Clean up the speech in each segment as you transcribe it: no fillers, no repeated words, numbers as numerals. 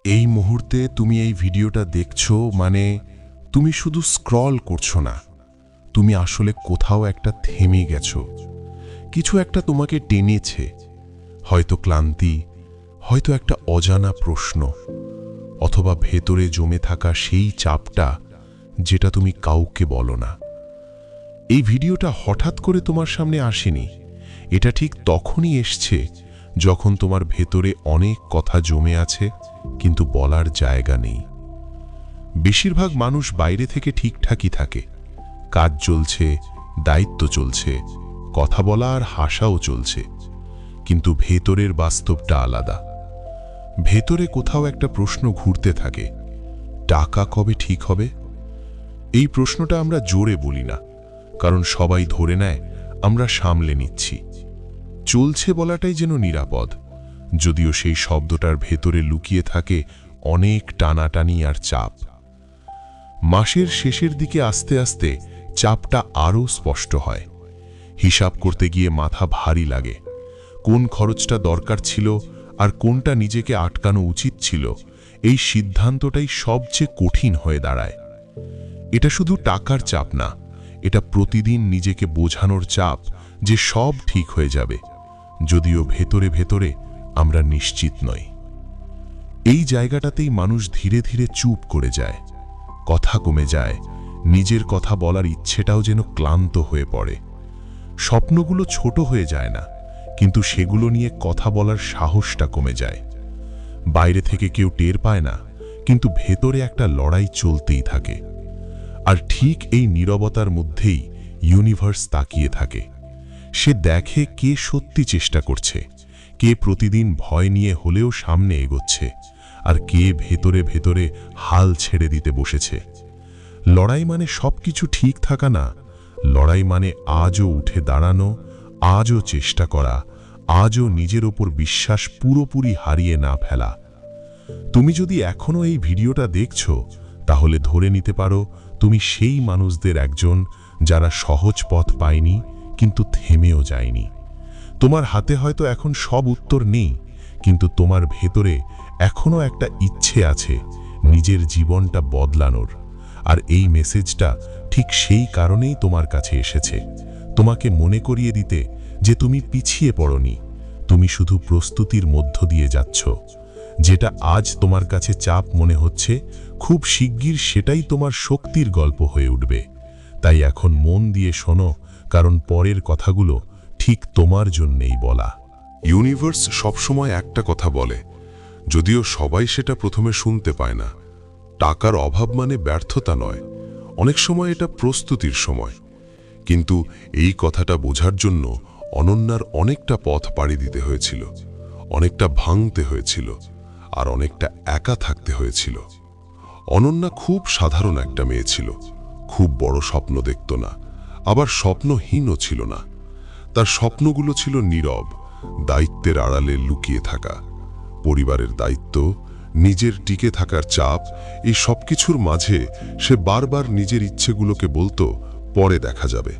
এই মুহূর্তে তুমি এই ভিডিওটা দেখছো মানে তুমি শুধু স্ক্রল করছো না, তুমি আসলে কোথাও একটা থেমে গেছো। কিছু একটা তোমাকে টেনেছে, হয়তো ক্লান্তি, হয়তো একটা অজানা প্রশ্ন, অথবা ভেতরে জমে থাকা সেই চাপটা যেটা তুমি কাউকে বলো না। এই ভিডিওটা হঠাৎ করে তোমার সামনে আসেনি, এটা ঠিক তখনই এসছে যখন তোমার ভেতরে অনেক কথা জমে আছে কিন্তু বলার জায়গা নেই। বেশিরভাগ মানুষ বাইরে থেকে ঠিকঠাকই থাকে, কাজ চলছে, দায়িত্ব চলছে, কথা বলা আর হাসাও চলছে, কিন্তু ভেতরের বাস্তবটা আলাদা। ভেতরে কোথাও একটা প্রশ্ন ঘুরতে থাকে, টাকা কবে ঠিক হবে? এই প্রশ্নটা আমরা জোরে বলি না, কারণ সবাই ধরে নেয় আমরা সামলে নিচ্ছি। চলছে বলাটাই যেন নিরাপদ, যদিও সেই শব্দটার ভেতরে লুকিয়ে থাকে অনেক টানাটানি আর চাপ। মাসের শেষের দিকে আস্তে আস্তে চাপটা আরও স্পষ্ট হয়। হিসাব করতে গিয়ে মাথা ভারী লাগে। কোন খরচটা দরকার ছিল আর কোনটা নিজেকে আটকানো উচিত ছিল, এই সিদ্ধান্তটাই সবচেয়ে কঠিন হয়ে দাঁড়ায়। এটা শুধু টাকার চাপ না, এটা প্রতিদিন নিজেকে বোঝানোর চাপ যে সব ঠিক হয়ে যাবে, যদিও ভেতরে ভেতরে আমরা নিশ্চিত নই। এই জায়গাটাতেই মানুষ ধীরে ধীরে চুপ করে যায়, কথা কমে যায়, নিজের কথা বলার ইচ্ছেটাও যেন ক্লান্ত হয়ে পড়ে। স্বপ্নগুলো ছোট হয়ে যায় না, কিন্তু সেগুলো নিয়ে কথা বলার সাহসটা কমে যায়। বাইরে থেকে কেউ টের পায় না, কিন্তু ভেতরে একটা লড়াই চলতেই থাকে। আর ঠিক এই নীরবতার মধ্যেই ইউনিভার্স তাকিয়ে থাকে। সে দেখে কে সত্যি চেষ্টা করছে, কে প্রতিদিন ভয় নিয়ে হলেও সামনে এগোচ্ছে, আর কে ভেতরে ভেতরে হাল ছেড়ে দিতে বসেছে। লড়াই মানে সবকিছু ঠিক থাকা না, লড়াই মানে আজও উঠে দাঁড়ানো, আজও চেষ্টা করা, আজও নিজের ওপর বিশ্বাস পুরোপুরি হারিয়ে না ফেলা। তুমি যদি এখনো এই ভিডিওটা দেখছো, তাহলে ধরে নিতে পারো তুমি সেই মানুষদের একজন যারা সহজ পথ পায়নি কিন্তু থেমেও যায়নি। তোমার হাতে হয়তো এখন সব উত্তর নেই, কিন্তু তোমার ভেতরে এখনো একটা ইচ্ছে আছে নিজের জীবনটা বদলানোর। আর এই মেসেজটা ঠিক সেই কারণেই তোমার কাছে এসেছে, তোমাকে মনে করিয়ে দিতে যে তুমি পিছিয়ে পড়নি, তুমি শুধু প্রস্তুতির মধ্য দিয়ে যাচ্ছ। যেটা আজ তোমার কাছে চাপ মনে হচ্ছে, খুব শিগগির সেটাই তোমার শক্তির গল্প হয়ে উঠবে। তাই এখন মন দিয়ে শোনো, কারণ পরের কথাগুলো ঠিক তোমার জন্যেই বলা। ইউনিভার্স সবসময় একটা কথা বলে, যদিও সবাই সেটা প্রথমে শুনতে পায় না। টাকার অভাব মানে ব্যর্থতা নয়, অনেক সময় এটা প্রস্তুতির সময়। কিন্তু এই কথাটা বোঝার জন্য অনন্যার অনেকটা পথ পাড়ি দিতে হয়েছিল, অনেকটা ভাঙতে হয়েছিল, আর অনেকটা একা থাকতে হয়েছিল। অনন্যা খুব সাধারণ একটা মেয়ে ছিল, খুব বড় স্বপ্ন দেখত না, আবার স্বপ্নহীনও ছিল না। তার স্বপ্নগুলো ছিল নীরব, দায়িত্বের আড়ালে লুকিয়ে থাকা। পরিবারের দায়িত্ব, নিজের টিকে থাকার চাপ, এই সবকিছুর মাঝে সে বারবার নিজের ইচ্ছেগুলোকে বলতো পরে দেখা যাবে।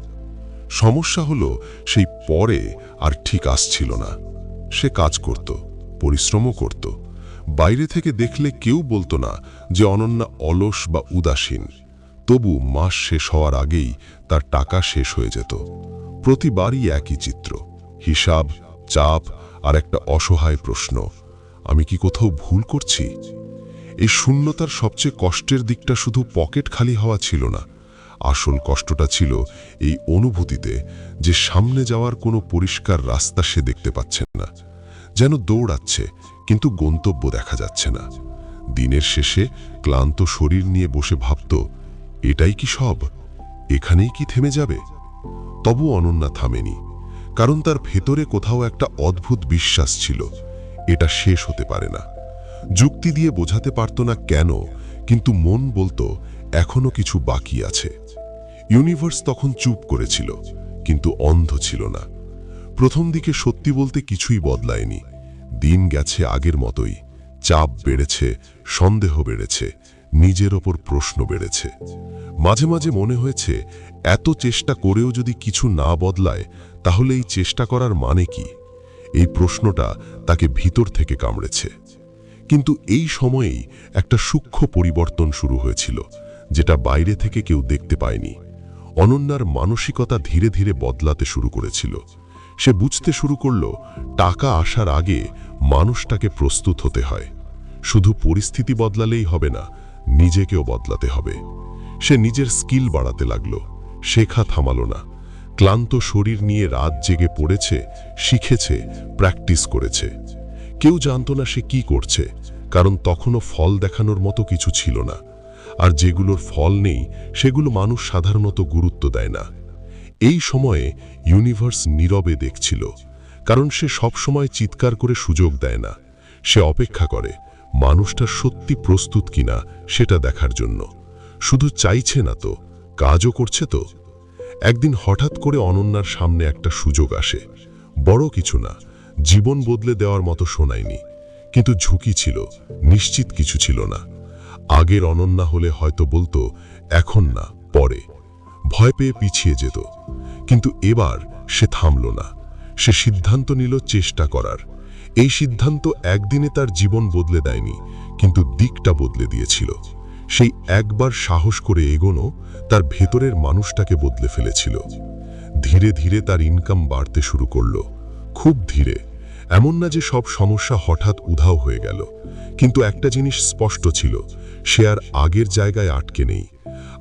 সমস্যা হলো সেই পরে আর ঠিক আসছিল না। সে কাজ করত, পরিশ্রমও করত। বাইরে থেকে দেখলে কেউ বলতো না যে অনন্যা অলস বা উদাসীন। তবু মাস শেষ হওয়ার আগেই তার টাকা শেষ হয়ে যেত। প্রতিবারই একই চিত্র, হিসাব, চাপ আর একটা অসহায় প্রশ্ন, আমি কি কোথাও ভুল করছি? এই শূন্যতার সবচেয়ে কষ্টের দিকটা শুধু পকেট খালি হওয়া ছিল না, আসল কষ্টটা ছিল এই অনুভূতিতে যে সামনে যাওয়ার কোনো পরিষ্কার রাস্তা সে দেখতে পাচ্ছে না। যেন দৌড়াচ্ছে কিন্তু গন্তব্য দেখা যাচ্ছে না। দিনের শেষে ক্লান্ত শরীর নিয়ে বসে ভাবত, এটাই কি সব? এখানেই কি থেমে যাবে? তবু অনন্যা থামেনি, কারণ তার ভেতরে কোথাও একটা অদ্ভুত বিশ্বাস ছিল, এটা শেষ হতে পারে না। যুক্তি দিয়ে বোঝাতে পারত না কেন, কিন্তু মন বলতো এখনো কিছু বাকি আছে। ইউনিভার্স তখন চুপ করেছিল, কিন্তু অন্ধ ছিল না। প্রথম দিকে সত্যি বলতে কিছুই বদলায়নি। দিন গেছে আগের মতোই, চাপ বেড়েছে, সন্দেহ বেড়েছে, নিজের ওপর প্রশ্ন বেড়েছে। মাঝে মাঝে মনে হয়েছে এত চেষ্টা করেও যদি কিছু না বদলায়, তাহলে এই চেষ্টা করার মানে কি? এই প্রশ্নটা তাকে ভিতর থেকে কামড়েছে। কিন্তু এই সময়েই একটা সূক্ষ্ম পরিবর্তন শুরু হয়েছিল, যেটা বাইরে থেকে কেউ দেখতে পায়নি। অনন্যার মানসিকতা ধীরে ধীরে বদলাতে শুরু করেছিল। সে বুঝতে শুরু করল, টাকা আসার আগে মানুষটাকে প্রস্তুত হতে হয়। শুধু পরিস্থিতি বদলালেই হবে না, নিজেকেও বদলাতে হবে। সে নিজের স্কিল বাড়াতে লাগলো, শেখা থামালো না। ক্লান্ত শরীর নিয়ে রাত জেগে পড়েছে, শিখেছে, প্র্যাকটিস করেছে। কেউ জানতো না সে কি করছে, কারণ তখনও ফল দেখানোর মতো কিছু ছিল না। আর যেগুলোর ফল নেই সেগুলো মানুষ সাধারণত গুরুত্ব দেয় না। এই সময়ে ইউনিভার্স নীরবে দেখছিল, কারণ সে সব সময় চিৎকার করে সুযোগ দেয় না। সে অপেক্ষা করে মানুষটা সত্যি প্রস্তুত কিনা সেটা দেখার জন্য। শুধু চাইছে না তো, কাজও করছে তো। একদিন হঠাৎ করে অনন্যার সামনে একটা সুযোগ আসে। বড় কিছু না, জীবন বদলে দেওয়ার মতো শোনায়নি, কিন্তু ঝুঁকি ছিল, নিশ্চিত কিছু ছিল না। আগের অনন্যা হলে হয়তো বলতো এখন না, পরে, ভয় পেয়ে পিছিয়ে যেত। কিন্তু এবার সে থামল না। সে সিদ্ধান্ত নিল চেষ্টা করার। এই সিদ্ধান্ত একদিনে তার জীবন বদলে দেয়নি, কিন্তু দিকটা বদলে দিয়েছিল। সেই একবার সাহস করে এগোনো তার ভেতরের মানুষটাকে বদলে ফেলেছিল। ধীরে ধীরে তার ইনকাম বাড়তে শুরু করল, খুব ধীরে। এমন না যে সব সমস্যা হঠাৎ উধাও হয়ে গেল, কিন্তু একটা জিনিস স্পষ্ট ছিল, সে আর আগের জায়গায় আটকে নেই।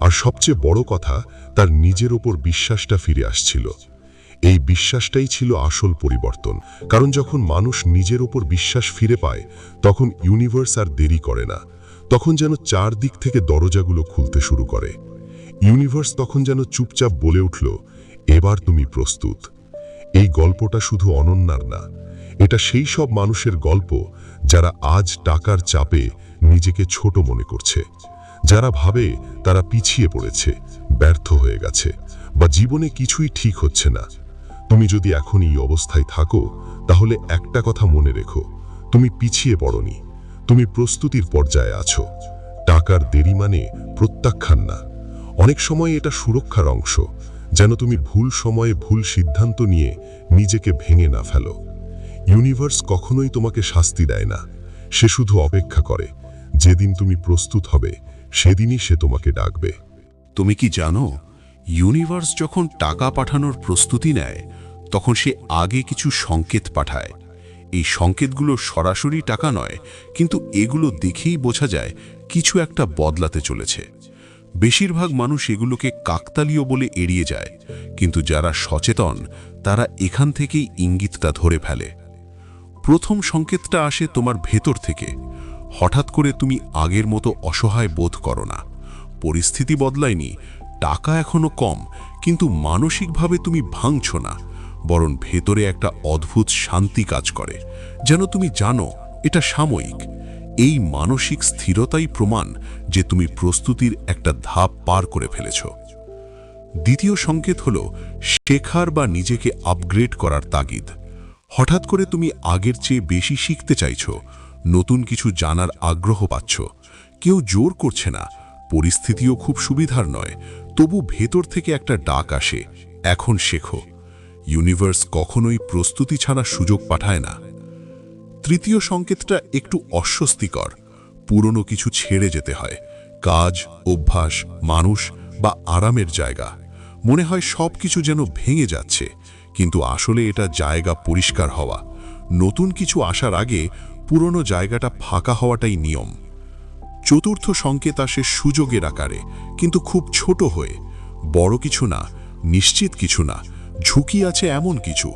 আর সবচেয়ে বড় কথা, তার নিজের ওপর বিশ্বাসটা ফিরে আসছিল। এই বিশ্বাসটাই ছিল আসল পরিবর্তন। কারণ যখন মানুষ নিজের ওপর বিশ্বাস ফিরে পায়, তখন ইউনিভার্স আর দেরি করে না। তখন যেন চারদিক থেকে দরজাগুলো খুলতে শুরু করে। ইউনিভার্স তখন যেন চুপচাপ বলে উঠল, এবার তুমি প্রস্তুত। এই গল্পটা শুধু অনন্যার না, এটা সেই সব মানুষের গল্প যারা আজ টাকার চাপে নিজেকে ছোট মনে করছে, যারা ভাবে তারা পিছিয়ে পড়েছে, ব্যর্থ হয়ে গেছে, বা জীবনে কিছুই ঠিক হচ্ছে না। তুমি যদি এখন এই অবস্থায় থাকো, তাহলে একটা কথা মনে রেখো, তুমি পিছিয়ে পড়নি, তুমি প্রস্তুতির পর্যায়ে আছো। টাকার দেরি মানে প্রত্যাখ্যান না, অনেক সময় এটা সুরক্ষার অংশ, যেন তুমি ভুল সময়ে ভুল সিদ্ধান্ত নিয়ে নিজেকে ভেঙে না ফেলো। ইউনিভার্স কখনোই তোমাকে শাস্তি দেয় না, সে শুধু অপেক্ষা করে। যেদিন তুমি প্রস্তুত হবে, সেদিনই সে তোমাকে ডাকবে। তুমি কি জানো, ইউনিভার্স যখন টাকা পাঠানোর প্রস্তুতি নেয়, তখন সে আগে কিছু সংকেত পাঠায়। এই সংকেতগুলো সরাসরি টাকা নয়, কিন্তু এগুলো দেখেই বোঝা যায় কিছু একটা বদলাতে চলেছে। বেশিরভাগ মানুষ এগুলোকে কাকতালীয় বলে এড়িয়ে যায়, কিন্তু যারা সচেতন তারা এখান থেকেই ইঙ্গিতটা ধরে ফেলে। প্রথম সংকেতটা আসে তোমার ভেতর থেকে। হঠাৎ করে তুমি আগের মতো অসহায় বোধ করো না। পরিস্থিতি বদলায়নি, টাকা এখনো কম, কিন্তু মানসিকভাবে তুমি ভাঙছ না, বরং ভেতরে একটা অদ্ভুত শান্তি কাজ করে, যেন তুমি জানো এটা সাময়িক। এই মানসিক স্থিরতাই প্রমাণ যে তুমি প্রস্তুতির একটা ধাপ পার করে ফেলেছ। দ্বিতীয় সংকেত হলো শেখার বা নিজেকে আপগ্রেড করার তাগিদ। হঠাৎ করে তুমি আগের চেয়ে বেশি শিখতে চাইছো, নতুন কিছু জানার আগ্রহ পাচ্ছ। কেউ জোর করছে না, পরিস্থিতিও খুব সুবিধার নয়, তবু ভেতর থেকে একটা ডাক আসে, এখন শেখো। ইউনিভার্স কখনোই প্রস্তুতি ছাড়া সুযোগ পাঠায় না। তৃতীয় সংকেতটা একটু অস্বস্তিকর। পুরনো কিছু ছেড়ে যেতে হয়, কাজ, অভ্যাস, মানুষ বা আরামের জায়গা। মনে হয় সব কিছু যেন ভেঙে যাচ্ছে, কিন্তু আসলে এটা জায়গা পরিষ্কার হওয়া। নতুন কিছু আসার আগে পুরনো জায়গাটা ফাঁকা হওয়াটাই নিয়ম। চতুর্থ সংকেত আসে সুযোগের আকারে, কিন্তু খুব ছোট হয়ে। বড় কিছু না, নিশ্চিত কিছু না, ঝুঁকি আছে এমন কিছু।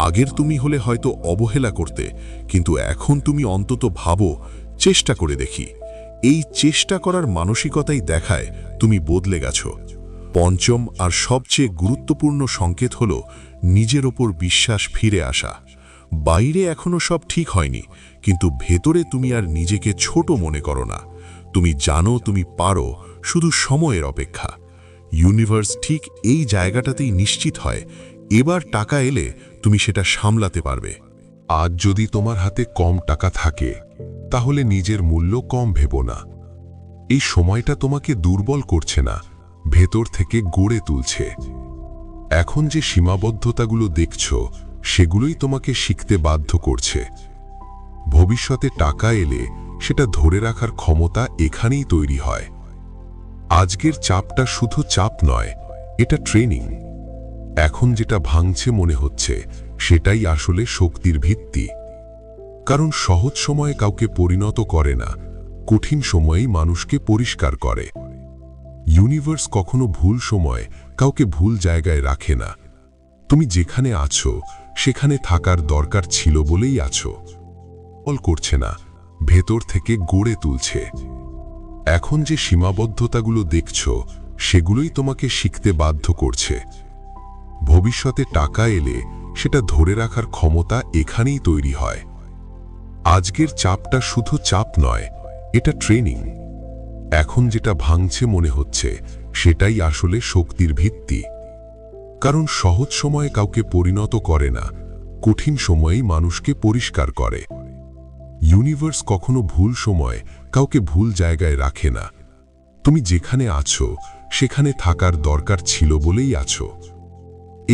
আগের তুমি হলে হয়তো অবহেলা করতে, কিন্তু এখন তুমি অন্তত ভাবো, চেষ্টা করে দেখি। এই চেষ্টা করার মানসিকতাই দেখায় তুমি বদলে গেছো। পঞ্চম আর সবচেয়ে গুরুত্বপূর্ণ সংকেত হলো নিজের ওপর বিশ্বাস ফিরে আসা। বাইরে এখনো সব ঠিক হয়নি, কিন্তু ভেতরে তুমি আর নিজেকে ছোট মনে করো না। তুমি জানো তুমি পারো, শুধু সময়ের অপেক্ষা। ইউনিভার্স ঠিক এই জায়গাটাতেই নিশ্চিত হয়, এবার টাকা এলে তুমি সেটা সামলাতে পারবে। আজ যদি তোমার হাতে কম টাকা থাকে, তাহলে নিজের মূল্য কম ভেবো না। এই সময়টা তোমাকে দুর্বল করছে না, ভেতর থেকে গড়ে তুলছে। এখন যে সীমাবদ্ধতাগুলো দেখছো, সেগুলোই তোমাকে শিখতে বাধ্য করছে। ভবিষ্যতে টাকা এলে সেটা ধরে রাখার ক্ষমতা এখানেই তৈরি হয়। আজকের চাপটা শুধু চাপ নয়, এটা ট্রেনিং। এখন যেটা ভাঙছে মনে হচ্ছে সেটাই আসলে শক্তির ভিত্তি। কারণ সহজ সময়ে কাউকে পরিণত করে না, কঠিন সময়েই মানুষকে পরিষ্কার করে। ইউনিভার্স কখনো ভুল সময় কাউকে ভুল জায়গায় রাখে না। তুমি যেখানে আছো সেখানে থাকার দরকার ছিল বলেই আছো। বল করছে না, ভেতর থেকে গড়ে তুলছে। এখন যে সীমাবদ্ধতাগুলো দেখছো সেগুলোই তোমাকে শিখতে বাধ্য করছে। ভবিষ্যতে টাকা এলে সেটা ধরে রাখার ক্ষমতা এখানেই তৈরি হয়। আজকের চাপটা শুধু চাপ নয়, এটা ট্রেনিং। এখন যেটা ভাঙছে মনে হচ্ছে সেটাই আসলে শক্তির ভিত্তি। কারণ সহজ সময়ে কাউকে পরিণত করে না, কঠিন সময়েই মানুষকে পরিষ্কার করে। ইউনিভার্স কখনো ভুল সময় কাউকে ভুল জায়গায় রাখে না। তুমি যেখানে আছো সেখানে থাকার দরকার ছিল বলেই আছো।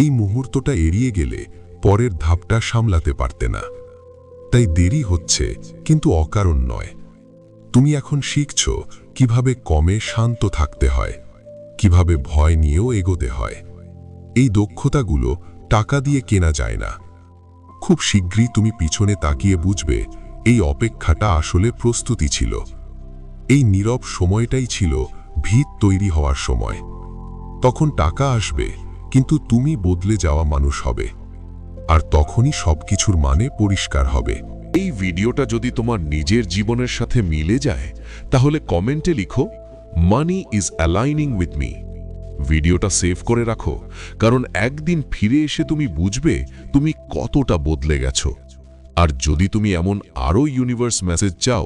এই মুহূর্তটা এড়িয়ে গেলে পরের ধাপটা সামলাতে পারতে না। তাই দেরি হচ্ছে, কিন্তু অকারণ নয়। তুমি এখন শিখছো কিভাবে কমে শান্ত থাকতে হয়, কিভাবে ভয় নিয়েও এগোতে হয়। এই দক্ষতাগুলো টাকা দিয়ে কেনা যায় না। খুব শীঘ্রই তুমি পিছনে তাকিয়ে বুঝবে এই অপেক্ষাটা আসলে প্রস্তুতি ছিল। এই নীরব সময়টাই ছিল ভিত তৈরি হওয়ার সময়। তখন টাকা আসবে, কিন্তু তুমি বদলে যাওয়া মানুষ হবে। আর তখনই সবকিছুর মানে পরিষ্কার হবে। এই ভিডিওটা যদি তোমার নিজের জীবনের সাথে মিলে যায় তাহলে কমেন্টে লিখো, money is aligning with me. ভিডিওটা সেভ করে রাখো, কারণ একদিন ফিরে এসে তুমি বুঝবে তুমি কতটা বদলে গেছো। আর যদি তুমি এমন আরও ইউনিভার্স মেসেজ চাও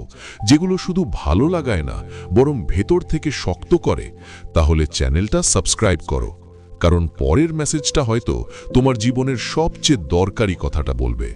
যেগুলো শুধু ভালো লাগায় না বরং ভেতর থেকে শক্ত করে, তাহলে চ্যানেলটা সাবস্ক্রাইব করো, কারণ পরের মেসেজটা হয়তো তোমার জীবনের সবচেয়ে দরকারি কথাটা বলবে।